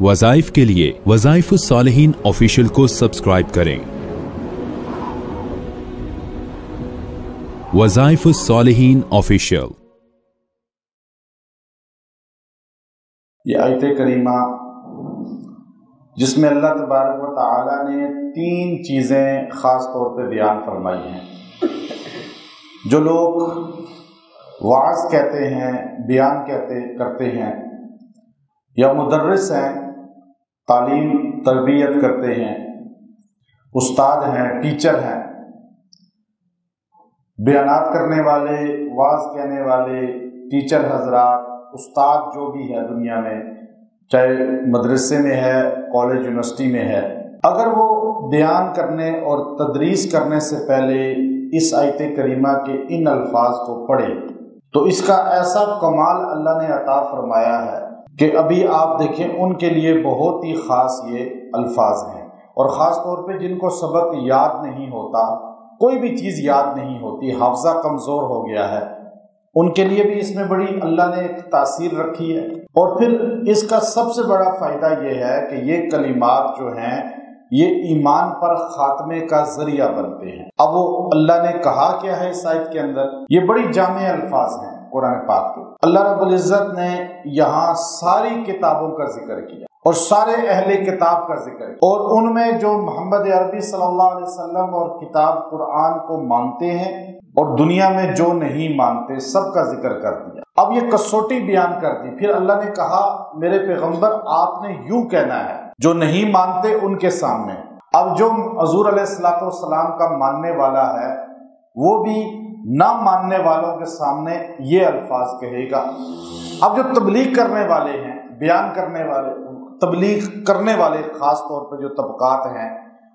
وظائف کے لیے وظائف الصالحین آفیشیل کو سبسکرائب کریں۔ وظائف الصالحین آفیشیل۔ یہ آیت کریمہ جس میں اللہ تبارک و تعالی نے 3 چیزیں خاص طور پہ بیان فرمائی ہیں۔ جو لوگ واعظ کہتے ہیں، بیان کرتے ہیں، یا مدرس ہیں، تعلیم تربیت کرتے ہیں، استاد ہیں، ٹیچر ہیں، بیانات کرنے والے، واعظ کہنے والے، ٹیچر حضرات، استاد جو بھی ہے دنیا میں، چاہے مدرسے میں ہے، کالج یونیورسٹی میں ہے، اگر وہ بیان کرنے اور تدریس کرنے سے پہلے اس آیت کریمہ کے ان الفاظ کو پڑھے تو اس کا ایسا کمال اللہ نے عطا فرمایا ہے کہ ابھی آپ دیکھیں ان کے لیے بہت ہی خاص یہ الفاظ ہیں۔ اور خاص طور پہ جن کو سبق یاد نہیں ہوتا، کوئی بھی چیز یاد نہیں ہوتی، حافظہ کمزور ہو گیا ہے، ان کے لیے بھی اس میں بڑی اللہ نے ایک تاثیر رکھی ہے۔ اور پھر اس کا سب سے بڑا فائدہ یہ ہے کہ یہ کلمات جو ہیں یہ ایمان پر خاتمے کا ذریعہ بنتے ہیں۔ اب وہ اللہ نے کہا کیا ہے اس آیت کے اندر، یہ بڑی جامع الفاظ ہیں قرآن پاک کے۔ اللہ رب العزت نے یہاں ساری کتابوں کا ذکر کیا اور سارے اہل کتاب کا ذکر کیا، اور ان میں جو محمد عربی صلی اللہ علیہ وسلم اور کتاب قرآن کو مانتے ہیں اور دنیا میں جو نہیں مانتے سب کا ذکر کر دیا۔ اب یہ کسوٹی بیان کر دی، پھر اللہ نے کہا میرے پیغمبر آپ نے یوں کہنا ہے جو نہیں مانتے ان کے سامنے۔ اب جو حضور علیہ الصلوۃ والسلام کا ماننے والا ہے وہ بھی نہ ماننے والوں کے سامنے یہ الفاظ کہے گا۔ اب جو تبلیغ کرنے والے ہیں، بیان کرنے والے، تبلیغ کرنے والے، خاص طور پہ جو طبقات ہیں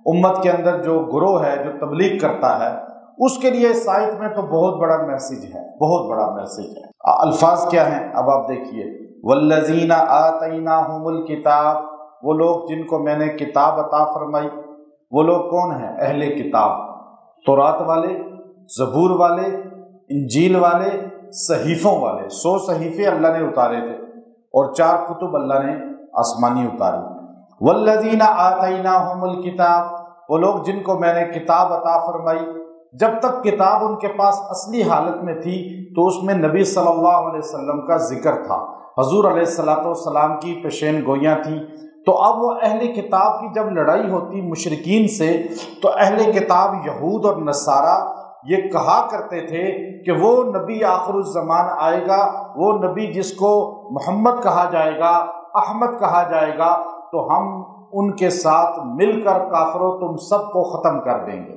امت کے اندر، جو گروہ ہے جو تبلیغ کرتا ہے، اس کے لیے اس آیت میں تو بہت بڑا میسیج ہے، بہت بڑا میسیج ہے۔ الفاظ کیا ہیں اب آپ دیکھیے، والذین آتیناہم الکتاب، وہ لوگ جن کو میں نے کتاب عطا فرمائی۔ وہ لوگ کون ہیں؟ اہل کتاب، تورات والے، زبور والے، انجیل والے، صحیفوں والے۔ 100 صحیفے اللہ نے اتارے تھے اور 4 کتب اللہ نے آسمانی اتاری۔ والذین آتیناہم الکتاب، وہ لوگ جن کو میں نے کتاب عطا فرمائی۔ جب تک کتاب ان کے پاس اصلی حالت میں تھی تو اس میں نبی صلی اللہ علیہ وسلم کا ذکر تھا، حضور علیہ الصلوۃ والسلام کی پیشین گوئیاں تھیں۔ تو اب وہ اہل کتاب کی جب لڑائی ہوتی مشرکین سے تو اہل کتاب یہود اور نصارہ یہ کہا کرتے تھے کہ وہ نبی آخر الزمان آئے گا، وہ نبی جس کو محمد کہا جائے گا، احمد کہا جائے گا، تو ہم ان کے ساتھ مل کر کافروں تم سب کو ختم کر دیں گے۔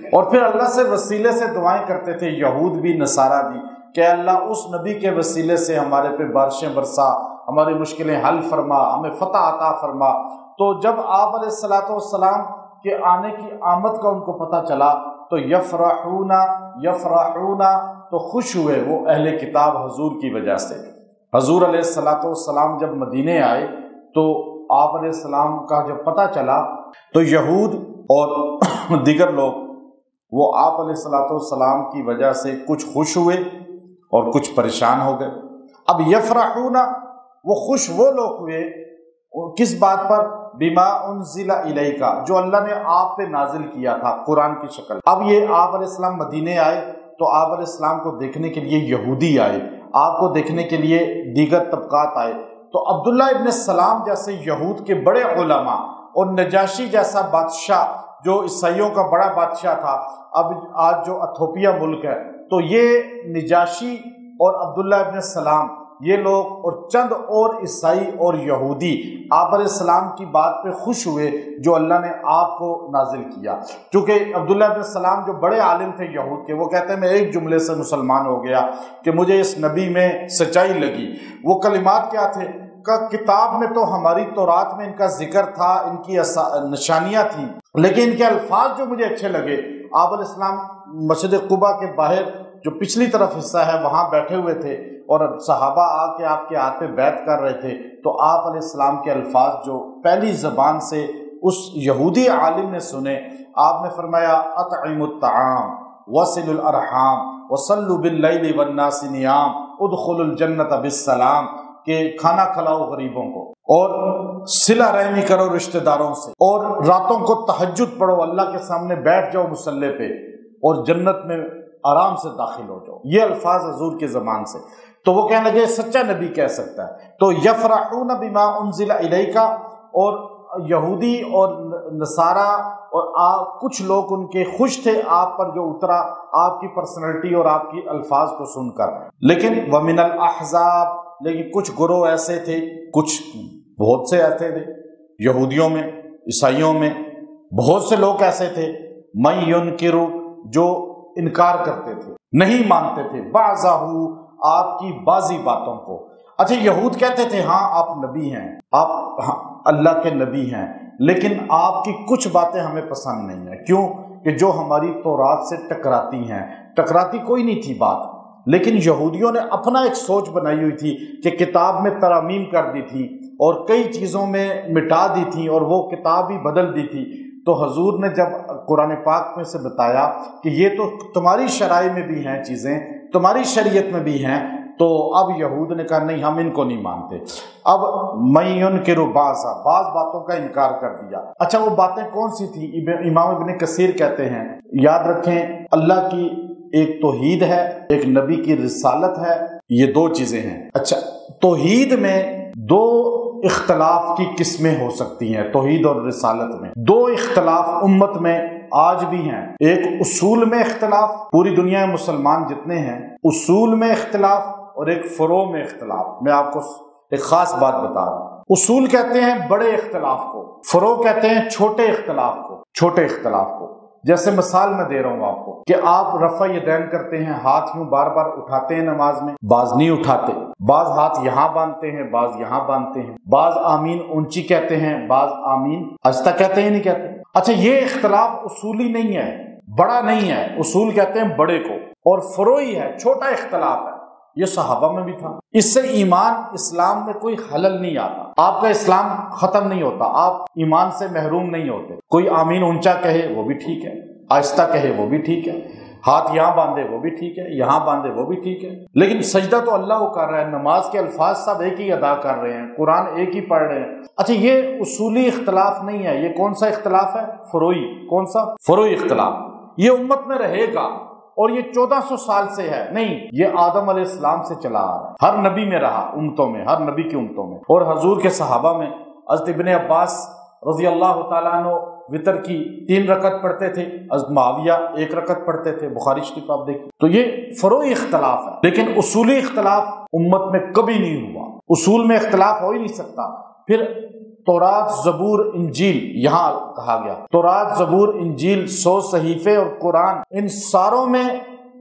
اور پھر اللہ سے وسیلے سے دعائیں کرتے تھے، یہود بھی نصارہ بھی، کہ اللہ اس نبی کے وسیلے سے ہمارے پہ بارشیں برسا، ہماری مشکلیں حل فرما، ہمیں فتح عطا فرما۔ تو جب آپ علیہ الصلوۃ والسلام کے آنے کی آمد کا ان کو پتہ چلا تو یفرحون تو خوش ہوئے وہ اہل کتاب حضور کی وجہ سے۔ حضور علیہ الصلوۃ والسلام جب مدینے آئے تو آپ علیہ السلام کا جب پتہ چلا تو یہود اور دیگر لوگ وہ آپ علیہ الصلوۃ والسلام کی وجہ سے کچھ خوش ہوئے اور کچھ پریشان ہو گئے۔ اب یفرحون، وہ خوش وہ لوگ ہوئے کس بات پر؟ بما انزل الیک، جو اللہ نے آپ پہ نازل کیا تھا قرآن کی شکل۔ اب یہ آپ علیہ السلام مدینے آئے تو آپ علیہ السلام کو دیکھنے کے لیے یہودی آئے، آپ کو دیکھنے کے لیے دیگر طبقات آئے۔ تو عبداللہ ابن السلام جیسے یہود کے بڑے علماء اور نجاشی جیسا بادشاہ جو عیسائیوں کا بڑا بادشاہ تھا، اب آج جو ایتھوپیا ملک ہے، تو یہ نجاشی اور عبداللہ ابن السلام، یہ لوگ اور چند اور عیسائی اور یہودی آپ علیہ السلام کی بات پہ خوش ہوئے جو اللہ نے آپ کو نازل کیا۔ چونکہ عبداللہ ابن السلام جو بڑے عالم تھے یہود کے، وہ کہتے ہیں میں ایک جملے سے مسلمان ہو گیا کہ مجھے اس نبی میں سچائی لگی۔ وہ کلمات کیا تھے؟ کتاب میں تو ہماری تورات میں ان کا ذکر تھا، ان کی نشانیاں تھیں، لیکن ان کے الفاظ جو مجھے اچھے لگے۔ آپ علیہ السلام مسجد قباء کے باہر جو پچھلی طرف حصہ ہے وہاں بیٹھے ہوئے تھے اور صحابہ آ کے آپ کے ہاتھ پہ بیعت کر رہے تھے، تو آپ علیہ السلام کے الفاظ جو پہلی زبان سے اس یہودی عالم نے سنے، آپ نے فرمایا اطعموا الطعام وصلوا الارحام وصلوا باللیل والناس نیام ادخلوا الجنۃ بالسلام۔ کہ کھانا کھلاؤ غریبوں کو، اور صلہ رحمی کرو رشتہ داروں سے، اور راتوں کو تہجد پڑھو، اللہ کے سامنے بیٹھ جاؤ مصلی پہ اور جنت میں آرام سے داخل ہو جاؤ۔ یہ الفاظ حضور کے زبان سے۔ تو وہ کہنے لگے سچا نبی کہہ سکتا ہے۔ تو یفرحون بما انزل الیک، اور یہودی اور نصارہ اور کچھ لوگ ان کے خوش تھے آپ پر جو اترا، آپ کی پرسنالٹی اور آپ کی الفاظ کو سن کر۔ لیکن ومن الاحزاب، لیکن کچھ گروہ ایسے تھے، کچھ بہت سے ایسے تھے یہودیوں میں، عیسائیوں میں بہت سے لوگ ایسے تھے، من ینکر، جو انکار کرتے تھے، نہیں مانتے تھے، بعضہ، آپ کی بعضی باتوں کو۔ اچھا، یہود کہتے تھے ہاں آپ نبی ہیں، آپ اللہ کے نبی ہیں، لیکن آپ کی کچھ باتیں ہمیں پسند نہیں ہیں۔ کیوں؟ کہ جو ہماری تورات سے ٹکراتی ہیں۔ ٹکراتی کوئی نہیں تھی بات، لیکن یہودیوں نے اپنا ایک سوچ بنائی ہوئی تھی کہ کتاب میں ترامیم کر دی تھی اور کئی چیزوں میں مٹا دی تھی اور وہ کتاب ہی بدل دی تھی۔ تو حضور نے جب قرآن پاک میں سے بتایا کہ یہ تو تمہاری شرائع میں بھی ہیں چیزیں، تمہاری شریعت میں بھی ہیں، تو اب یہود نے کہا نہیں، ہم ان کو نہیں مانتے۔ اب من ینکر بعض باتوں کا انکار کر دیا۔ اچھا، وہ باتیں کون سی تھی؟ امام ابن کثیر کہتے ہیں، یاد رکھیں اللہ کی ایک توحید ہے، ایک نبی کی رسالت ہے، یہ دو چیزیں ہیں۔ اچھا، توحید میں دو اختلاف کی قسمیں ہو سکتی ہیں، توحید اور رسالت میں دو اختلاف امت میں آج بھی ہیں۔ ایک اصول میں اختلاف، پوری دنیا میں مسلمان جتنے ہیں اصول میں اختلاف، اور ایک فروع میں اختلاف۔ میں آپ کو ایک خاص بات بتا رہا ہوں، اصول کہتے ہیں بڑے اختلاف کو، فروع کہتے ہیں چھوٹے اختلاف کو، چھوٹے اختلاف کو۔ جیسے مثال میں دے رہا ہوں آپ کو کہ آپ رفع یدین کرتے ہیں، ہاتھ یوں بار بار اٹھاتے ہیں نماز میں، بعض نہیں اٹھاتے، بعض ہاتھ یہاں باندھتے ہیں، بعض یہاں باندھتے ہیں، بعض آمین اونچی کہتے ہیں، بعض آمین آہستہ کہتے ہیں، نہیں کہتے۔ اچھا، یہ اختلاف اصولی نہیں ہے، بڑا نہیں ہے، اصول کہتے ہیں بڑے کو، اور فروعی ہے، چھوٹا اختلاف ہے۔ یہ صحابہ میں بھی تھا۔ اس سے ایمان اسلام میں کوئی خلل نہیں آتا، آپ کا اسلام ختم نہیں ہوتا، آپ ایمان سے محروم نہیں ہوتے۔ کوئی آمین اونچا کہے وہ بھی ٹھیک ہے، آہستہ کہے وہ بھی ٹھیک ہے، ہاتھ یہاں باندھے وہ بھی ٹھیک ہے، یہاں باندھے وہ بھی ٹھیک ہے، لیکن سجدہ تو اللہ کو کر رہا ہے، نماز کے الفاظ سب ایک ہی ادا کر رہے ہیں، قرآن ایک ہی پڑھ رہے ہیں۔ اچھا، یہ اصولی اختلاف نہیں ہے، یہ کون سا اختلاف ہے؟ فروعی۔ کون سا؟ فروعی اختلاف۔ یہ امت میں رہے گا، اور یہ 1400 سال سے ہے نہیں، یہ آدم علیہ السلام سے چلا آ رہا ہے، ہر نبی میں رہا، امتوں میں، ہر نبی کی امتوں میں۔ اور حضور کے صحابہ میں حضرت ابن عباس رضی اللہ تعالیٰ عنہ وتر کی 3 رکعت پڑھتے تھے، حضرت معاویہ 1 رکعت پڑھتے تھے، بخاری شریف آپ دیکھیں۔ تو یہ فروعی اختلاف ہے، لیکن اصولی اختلاف امت میں کبھی نہیں ہوا، اصول میں اختلاف ہو ہی نہیں سکتا۔ پھر تورات، زبور، انجیل، یہاں کہا گیا تورات، زبور، انجیل، 100 صحیفے اور قرآن، ان ساروں میں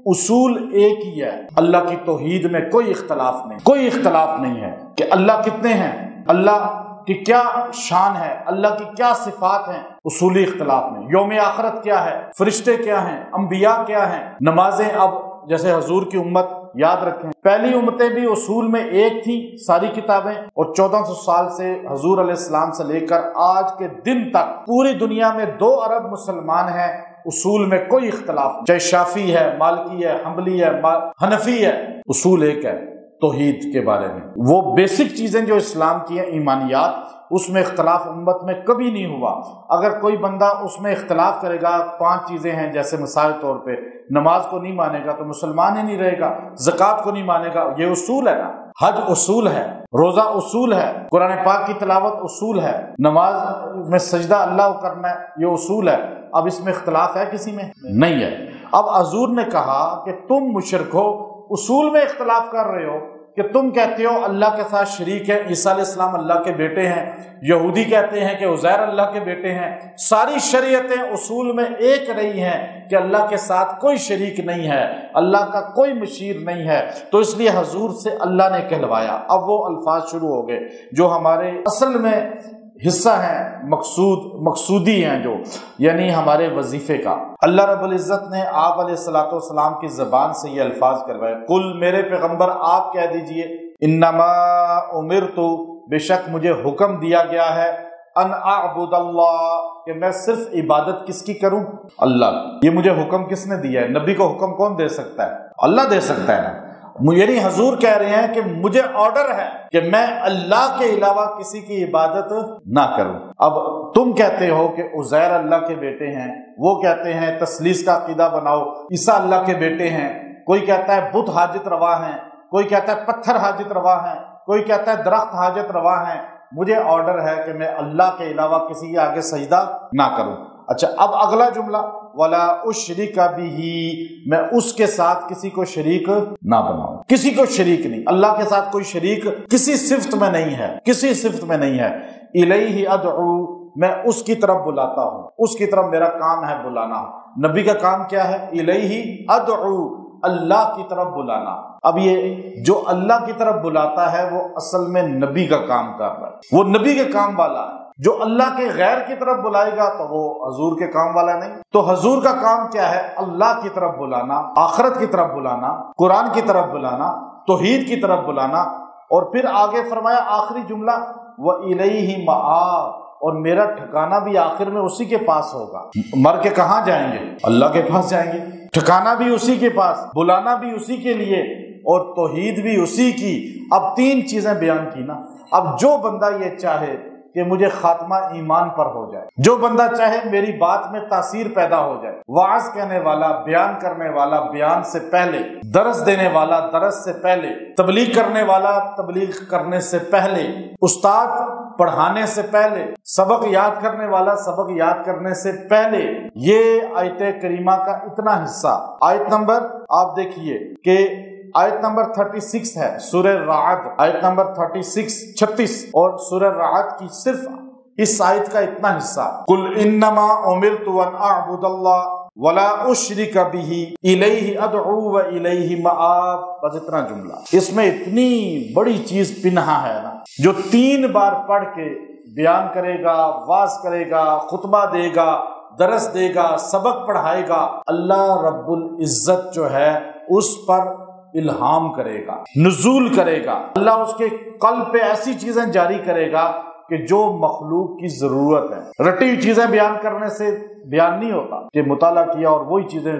اصول ایک ہی ہے، اللہ کی توحید میں کوئی اختلاف نہیں، کوئی اختلاف نہیں ہے کہ اللہ کتنے ہیں، اللہ کی کیا شان ہے، اللہ کی کیا صفات ہیں، اصولی اختلاف نہیں۔ یوم آخرت کیا ہے، فرشتے کیا ہیں، انبیاء کیا ہیں، نمازیں۔ اب جیسے حضور کی امت، یاد رکھیں پہلی امتیں بھی اصول میں ایک تھی، ساری کتابیں، اور 1400 سال سے حضور علیہ السلام سے لے کر آج کے دن تک پوری دنیا میں 2 ارب مسلمان ہیں، اصول میں کوئی اختلاف نہیں، چاہے شافعی ہے، مالکی ہے، حنبلی ہے، حنفی ہے، اصول ایک ہے توحید کے بارے میں۔ وہ بیسک چیزیں جو اسلام کی ہیں، ایمانیات، اس میں اختلاف امت میں کبھی نہیں ہوا۔ اگر کوئی بندہ اس میں اختلاف کرے گا، 5 چیزیں ہیں جیسے مثال طور پہ، نماز کو نہیں مانے گا تو مسلمان ہی نہیں رہے گا، زکوٰۃ کو نہیں مانے گا، یہ اصول ہے نا، حج اصول ہے، روزہ اصول ہے، قرآن پاک کی تلاوت اصول ہے، نماز میں سجدہ اللہ کو کرنا ہے، یہ اصول ہے۔ اب اس میں اختلاف ہے کسی میں؟ نہیں ہے۔ اب حضور نے کہا کہ تم مشرک ہو، اصول میں اختلاف کر رہے ہو، کہ تم کہتے ہو اللہ کے ساتھ شریک ہے، عیسیٰ علیہ السلام اللہ کے بیٹے ہیں، یہودی کہتے ہیں کہ عزیر اللہ کے بیٹے ہیں، ساری شریعتیں اصول میں ایک رہی ہیں کہ اللہ کے ساتھ کوئی شریک نہیں ہے، اللہ کا کوئی مشیر نہیں ہے، تو اس لیے حضور سے اللہ نے کہلوایا۔ اب وہ الفاظ شروع ہو گئے جو ہمارے اصل میں حصہ ہیں، مقصودی ہیں، جو یعنی ہمارے وظیفے کا۔ اللہ رب العزت نے آپ علیہ الصلوۃ والسلام کی زبان سے یہ الفاظ کروائے، قل، میرے پیغمبر آپ کہہ دیجئے، انما امرت، بے شک مجھے حکم دیا گیا ہے، ان اعبد اللہ، کہ میں صرف عبادت کس کی کروں؟ اللہ۔ یہ مجھے حکم کس نے دیا ہے؟ نبی کو حکم کون دے سکتا ہے؟ اللہ دے سکتا ہے نا۔ یعنی حضور کہہ رہے ہیں کہ مجھے آرڈر ہے کہ میں اللہ کے علاوہ کسی کی عبادت نہ کروں۔ اب تم کہتے ہو کہ عزیر اللہ کے بیٹے ہیں، وہ کہتے ہیں تثلیث کا عقیدہ بناؤ، عیسیٰ اللہ کے بیٹے ہیں، کوئی کہتا ہے بت حاجت روا ہیں، کوئی کہتا ہے پتھر حاجت روا ہیں، کوئی کہتا ہے درخت حاجت روا ہیں۔ مجھے آرڈر ہے کہ میں اللہ کے علاوہ کسی کے آگے سجدہ نہ کروں۔ اچھا، اب اگلا جملہ وَلَا أُشْرِكَ بِهِ، میں اس کے ساتھ کسی کو شریک نہ بناؤں، کسی کو شریک نہیں، اللہ کے ساتھ کوئی شریک کسی صفت میں نہیں ہے، کسی صفت میں نہیں ہے۔ إِلَيْهِ أَدْعُو، میں اس کی طرف بلاتا ہوں، اس کی طرف میرا کام ہے بلانا۔ نبی کا کام کیا ہے؟ إِلَيْهِ أَدْعُو، اللہ کی طرف بلانا۔ اب یہ جو اللہ کی طرف بلاتا ہے وہ اصل میں نبی کا کام کر رہا ہے، وہ نبی کے کام والا ہے۔ جو اللہ کے غیر کی طرف بلائے گا تو وہ حضور کے کام والا نہیں۔ تو حضور کا کام کیا ہے؟ اللہ کی طرف بلانا، آخرت کی طرف بلانا، قرآن کی طرف بلانا، توحید کی طرف بلانا۔ اور پھر آگے فرمایا آخری جملہ وَإِلَيْهِ مَآبٌ، اور میرا ٹھکانہ بھی آخر میں اسی کے پاس ہوگا۔ مر کے کہاں جائیں گے؟ اللہ کے پاس جائیں گے، ٹھکانہ بھی اسی کے پاس، بلانا بھی اسی کے لیے، اور توحید بھی اسی کی۔ اب تین چیزیں بیان کی نا۔ اب جو بندہ یہ چاہے کہ مجھے خاتمہ ایمان پر ہو جائے، جو بندہ چاہے میری بات میں تاثیر پیدا ہو جائے، وعظ کہنے والا، بیان کرنے والا بیان سے پہلے، درس دینے والا درس سے پہلے، تبلیغ کرنے والا تبلیغ کرنے سے پہلے، استاد پڑھانے سے پہلے، سبق یاد کرنے والا سبق یاد کرنے سے پہلے، یہ آیت کریمہ کا اتنا حصہ۔ آیت نمبر آپ دیکھیے کہ آیت نمبر 36 ہے سورہ رعد، آیت نمبر 36 اور سورہ رعد کی صرف اس آیت کا اتنا حصہ، قُلْ إِنَّمَا أُمِرْتُ أَنْ أَعْبُدَ اللَّهَ وَلَا أُشْرِكَ بِهِ إِلَيْهِ أَدْعُو وَإِلَيْهِ مَآبٌ، بس اتنا جملہ۔ اس میں اتنی بڑی چیز پنہا ہے نا، جو 3 بار پڑھ کے بیان کرے گا، واعظ کرے گا، خطبہ دے گا، درس دے گا، سبق پڑھائے گا، اللہ رب العزت جو ہے اس پر الہام کرے گا، نزول کرے گا۔ اللہ اس کے قلب پہ ایسی چیزیں جاری کرے گا کہ جو مخلوق کی ضرورت ہے۔ رٹی ہوئی چیزیں بیان کرنے سے بیان نہیں ہوتا کہ مطالعہ کیا اور وہی چیزیں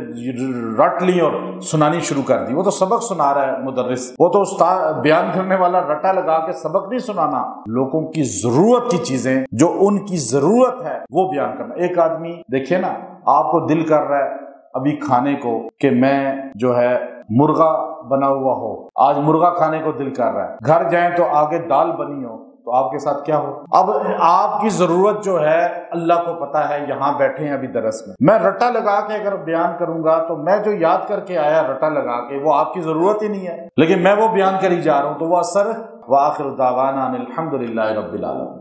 رٹ لی اور سنانی شروع کر دی، وہ تو سبق سنا رہا ہے مدرس، وہ تو استاد بیان کرنے والا رٹا لگا کے سبق نہیں سنانا، لوگوں کی ضرورت کی چیزیں جو ان کی ضرورت ہے وہ بیان کرنا۔ ایک آدمی دیکھے نا، آپ کو دل کر رہا ہے ابھی کھانے کو کہ میں جو ہے مرغا بنا ہوا ہو، آج مرغا کھانے کو دل کر رہا ہے، گھر جائیں تو آگے دال بنی ہو، تو آپ کے ساتھ کیا ہو؟ اب آپ کی ضرورت جو ہے اللہ کو پتا ہے، یہاں بیٹھے ہیں ابھی درس میں رٹا لگا کے اگر بیان کروں گا تو میں جو یاد کر کے آیا رٹا لگا کے وہ آپ کی ضرورت ہی نہیں ہے، لیکن میں وہ بیان کری جا رہا ہوں تو وہ اثر۔ وآخر دعوانا ان الحمد للہ رب العالمین۔